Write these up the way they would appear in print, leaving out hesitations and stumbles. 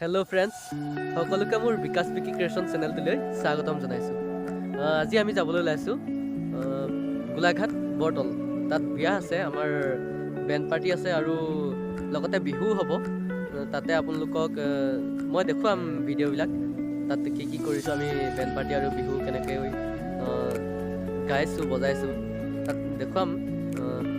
Hello' friends, সকলোকে মোৰ বিকাশ বিকি creation চেনেলটোলৈ স্বাগতম জনাইছোঁ। আজি আমি যাবলৈ ওলাইছোঁ গোলাঘাট বৰতল। তাত বিয়া আছে, আমাৰ বেণ্ড পাৰ্টি আছে আৰু লগতে বিহু হ'ব। তাতে আপোনালোকক মই দেখুৱাম ভিডিঅ'বিলাক, তাত কি কি কৰিছোঁ আমি বেণ্ড পাৰ্টি আৰু বিহু কেনেকৈ গাইছোঁ বজাইছোঁ তাত দেখুৱাম।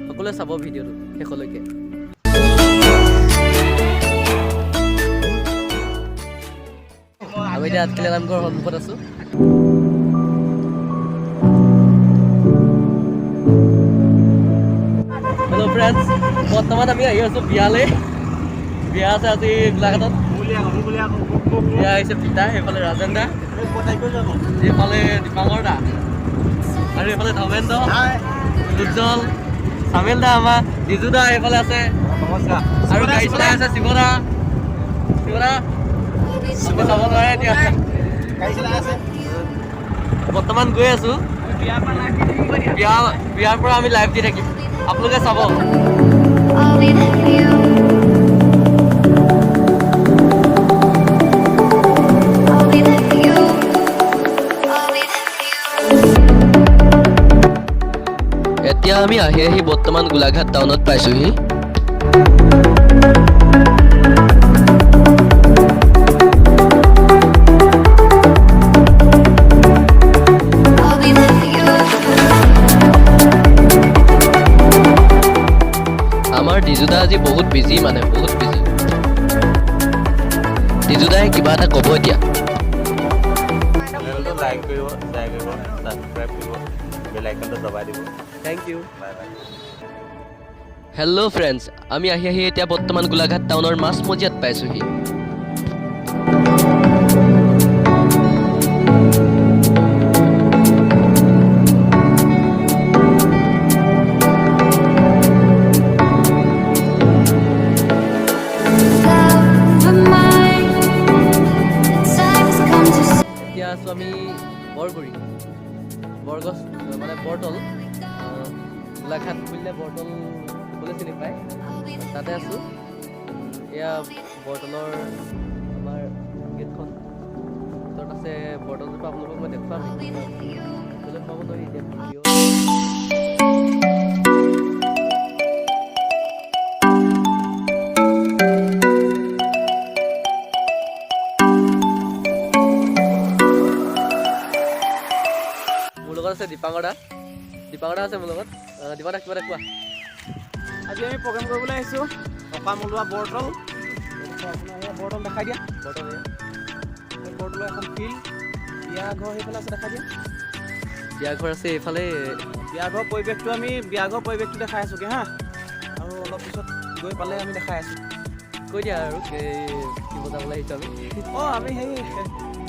সকলোৱে চাব ভিডিঅ'টো শেষলৈকে। আমি এতিয়া আঠখেলীয়া নামঘৰৰ সন্মুখত আছোঁ। হেল্ল' ফ্ৰেণ্ডছ, বৰ্তমান আমি আহি আছোঁ বিয়ালৈ। বিয়া আছে আজি গোলাঘাটত। বিয়া আহিছে পিতা, সেইফালে ৰাজেন দা, এইফালে দীপাংকৰ দা, আৰু এইফালে ধৰ্মেন দা, উজ্জ্বল, চামেল দা, আমাৰ ডিজু দা এইফালে আছে, আৰু গাড়ী চলাই আছে শিৱদা। শিৱদা চাব নোৱাৰে এতিয়া, বৰ্তমান গৈ আছোঁ বিয়াৰ পৰা আমি লাইভ দি থাকিম, আপোনালোকে চাব। এতিয়া আমি আহি বৰ্তমান গোলাঘাট টাউনত পাইছোঁহি। আমাৰ ডিজুদা আজি বহুত বিজি, বহুত বিজি। ডিজুদাই কিবা এটা ক'ব এতিয়া। লাইক কৰিব, শ্বেয়াৰ কৰিব, ছাবস্ক্ৰাইব কৰিব, বেল আইকনটো দবাই দিব। Thank you. Bye bye. Hello' friends, আমি আহি এতিয়া বৰ্তমান গোলাঘাট টাউনৰ মাজমজিয়াত পাইছোঁহি। এতিয়া আছোঁ আমি বৰগুৰি, বৰগছ মানে বৰতল। গোলাঘাট বুলিলে বৰতল সকলোৱে চিনি পায়, তাতে আছোঁ। এয়া বৰতলৰ আমাৰ গেটখন, ভিতৰত আছে বৰতলজোপা। আপোনালোকক মই দেখুৱাম, সকলোৱে পাব নোৱাৰি এতিয়া ভিডিঅ'। মোৰ লগত আছে দীপাংকৰ দা, আছে মোৰ লগত। দীপা দা কিবা এটা কোৱা। আজি আমি প্ৰগ্ৰেম কৰিবলৈ আহিছোঁ অকামলুৱা বৰতল। আপোনাৰ বৰতল দেখাই দিয়া। বৰতলৰ এখন ফিল্ড, বিয়া ঘৰ সেইফালে আছে, দেখাই দিয়া। বিয়া ঘৰ আছে এইফালে। বিয়া ঘৰ পৰিৱেশটো দেখাই আছোঁগৈ হা, আৰু অলপ পিছত গৈ পালে আমি দেখাই আছোঁ। কৈ দিয়া আৰু কি বজাবলৈ আহিছোঁ আমি। আমি সেই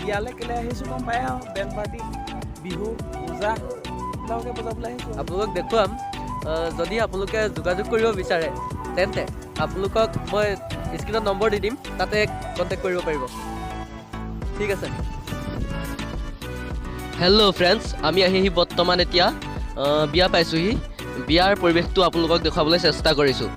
বিয়ালৈ কেলৈ আহিছোঁ গম পায় আৰু, বেণ্ড পাৰ্টি, বিহু, পূজা এইবিলাকে বজাবলৈ আহিছোঁ। আপোনালোকক দেখুৱাম। যদি আপোনালোকে যোগাযোগ কৰিব বিচাৰে তেন্তে আপোনালোকক মই স্ক্ৰীণত নম্বৰ দি দিম, তাতে কণ্টেক্ট কৰিব পাৰিব। ঠিক আছে। হেল্ল' ফ্ৰেণ্ডছ, আমি আহি বৰ্তমান এতিয়া বিয়া পাইছোঁহি। বিয়াৰ পৰিৱেশটো আপোনালোকক দেখুৱাবলৈ চেষ্টা কৰিছোঁ।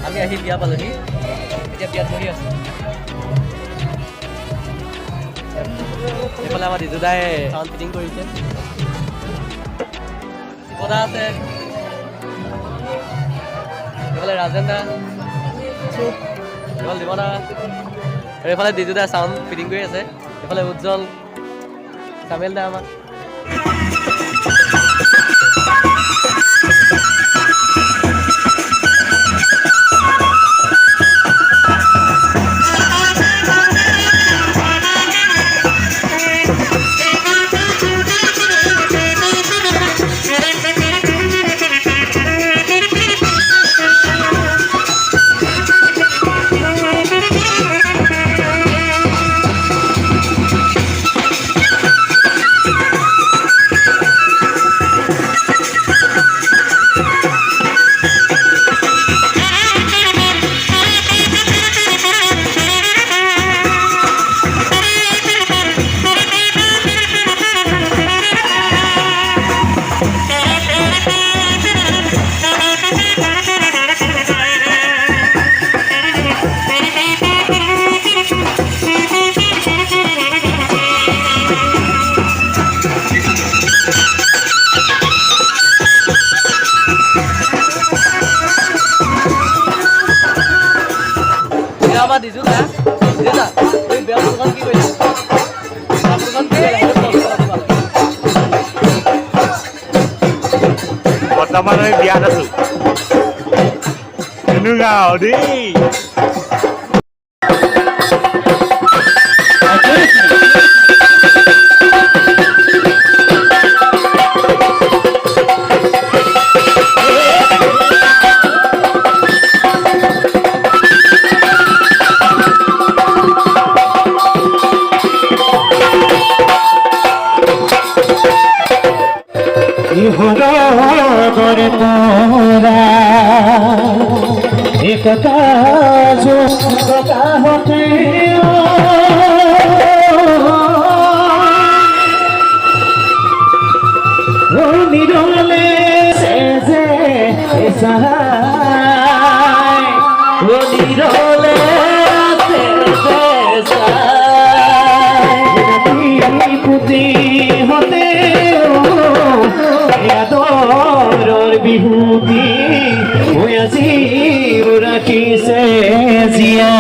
আমি আহি বিয়া পালোহি, এতিয়া বিয়াত বহি আছোঁ। এইফালে আমাৰ ডিজুদাই চাউণ্ড ফিটিং কৰিছে, শিৱদা আছে, এইফালে ৰাজেন দা, এইফালে দিবদা, আৰু এইফালে ডিজুদাই চাউণ্ড ফিটিং কৰি আছে, এইফালে উজ্জ্বল, চামেল দা আমাৰ। বিয়া বা দিছো না দেতা এই বিয়া দোকান কি কইলা দোকান কি কইলা বৰ্তমান আমি বিয়াত আছো গাঁও দেই করে তোরা একতা যোগতা হতে ও নিরলে সে যে সাহায় ও নিরলে সে যে সাহায় পুতি হতে আদৰৰ বিহুতি মই আজি ৰাখিছে জীয়া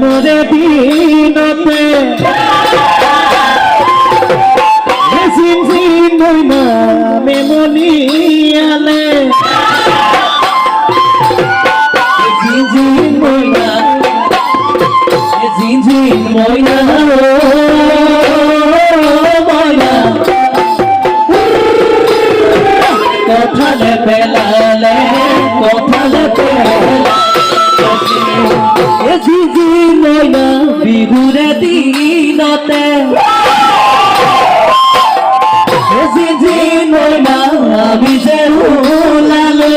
মোরে দিনতে মইনা মেমনিয়ালে মইনা মইনা মইনা কথালে পেলালে কথালে জিজি মইনা বিহুৰে দিনতে জিজি মইনা আমি যে ওলালো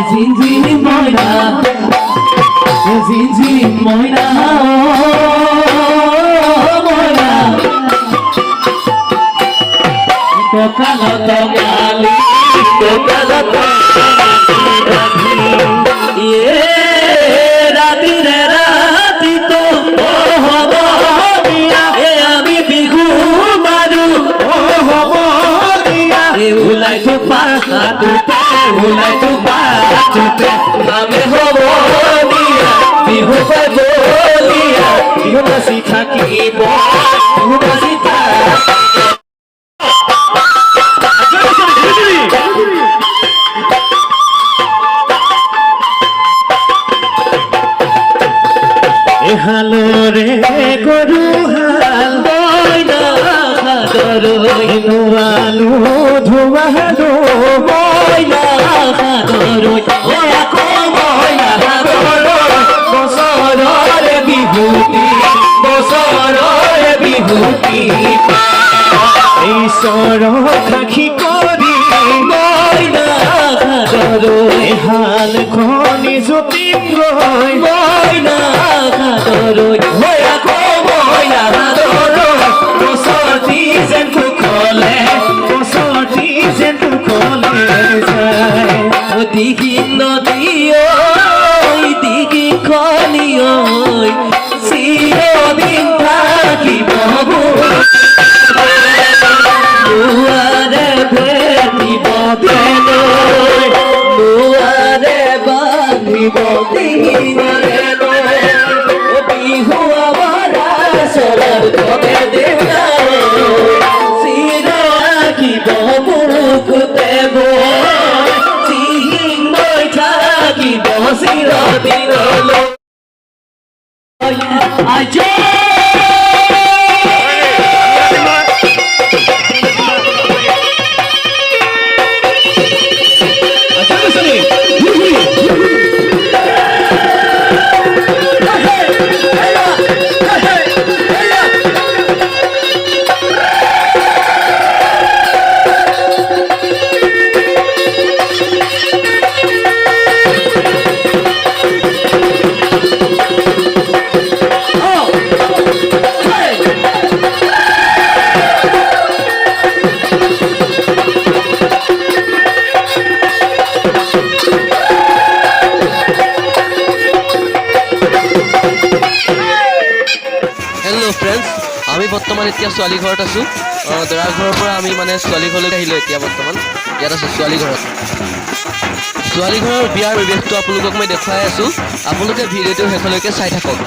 জিজি মইনা মইনা কঁকালত গালি কঁকালত রাতিরে রাতি তো হব আমি বিহু মাৰো হব ওলাই তো পাহাড়তে ওলাই তো পাহাড়তে আমি হব বিহু বলিয়া বিহু বাসি থাকিব বিহু বাসি হালরে গরু হাল বইনা হাদরই নুয়ালু ধুয়ালু বইনা হাদরই ওয়াকো বইনা হাদরই বছররে বিহুতি ঈশ্বর সাক্ষী কৰি বইনা হাদৰৈ হাল খনি জ্যোতিন্দ্ৰই বইনা হাদৰৈ হৈ আকৌ বইনা হাদৰৈ বছৰটি যেন কুশলে যায় দিঘিন নদী ঐ দিঘিখনি ঐ চিৰদিন থাকিব মুৱাৰে বান্ধিব বিহু আমাৰ চলাৰ কবে দেউতা চিৰাকিব মুকুতে চিহিলৈ থাকিব চিৰদিনলৈ আমি বৰ্তমান এতিয়া ছোৱালী ঘৰত আছোঁ দৰা ঘৰৰ পৰা আমি মানে ছোৱালী ঘৰলৈ আহিলোঁ এতিয়া বৰ্তমান ইয়াত আছোঁ ছোৱালী ঘৰত ছোৱালী ঘৰৰ বিয়াৰ পৰিৱেশটো আপোনালোকক মই দেখুৱাই আছোঁ আপোনালোকে ভিডিঅ'টো শেষলৈকে চাই থাকক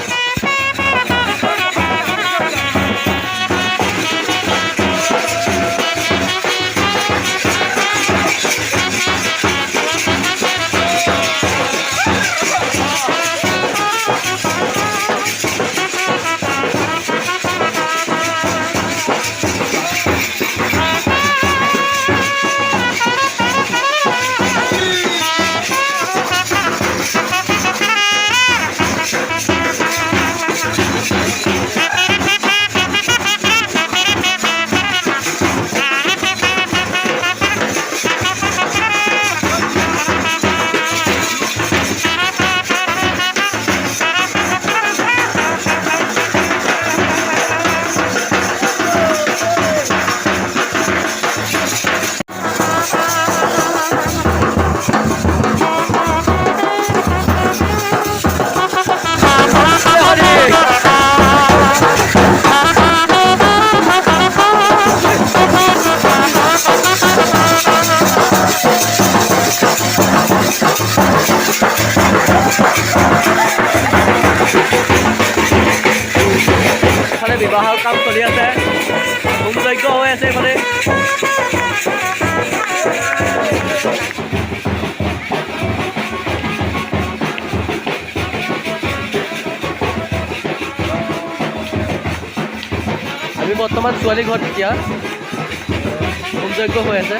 এফালে বিবাহৰ কাম চলি আছে হোম যজ্ঞ হৈ আছে এইফালে আমি বৰ্তমান ছোৱালী ঘৰত এতিয়া হোম যজ্ঞ হৈ আছে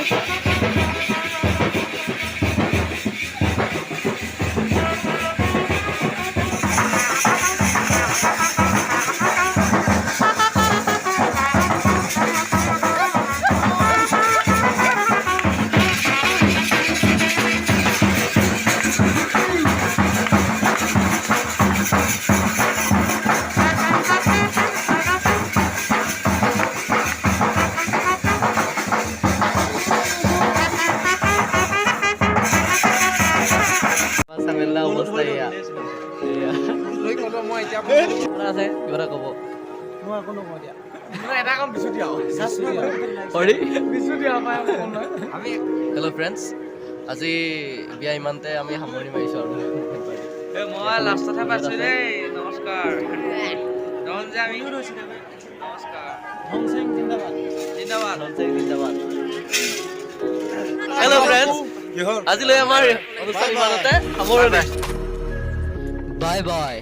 অৱস্থা এয়া আছে কিবা এটা ক'ব হেল্ল' ফ্ৰেণ্ডছ আজি বিয়া ইমানতে আমি সামৰণি মাৰিছোঁ আৰু মই লাষ্টতহে পাইছোঁ দেই নমস্কাৰ নমস্কাৰ জিন্দাবাদ হেল্ল' ফ্ৰেণ্ডছ আজিলৈ আমাৰ অনুষ্ঠান ইমানতে সামৰণি বাই বাই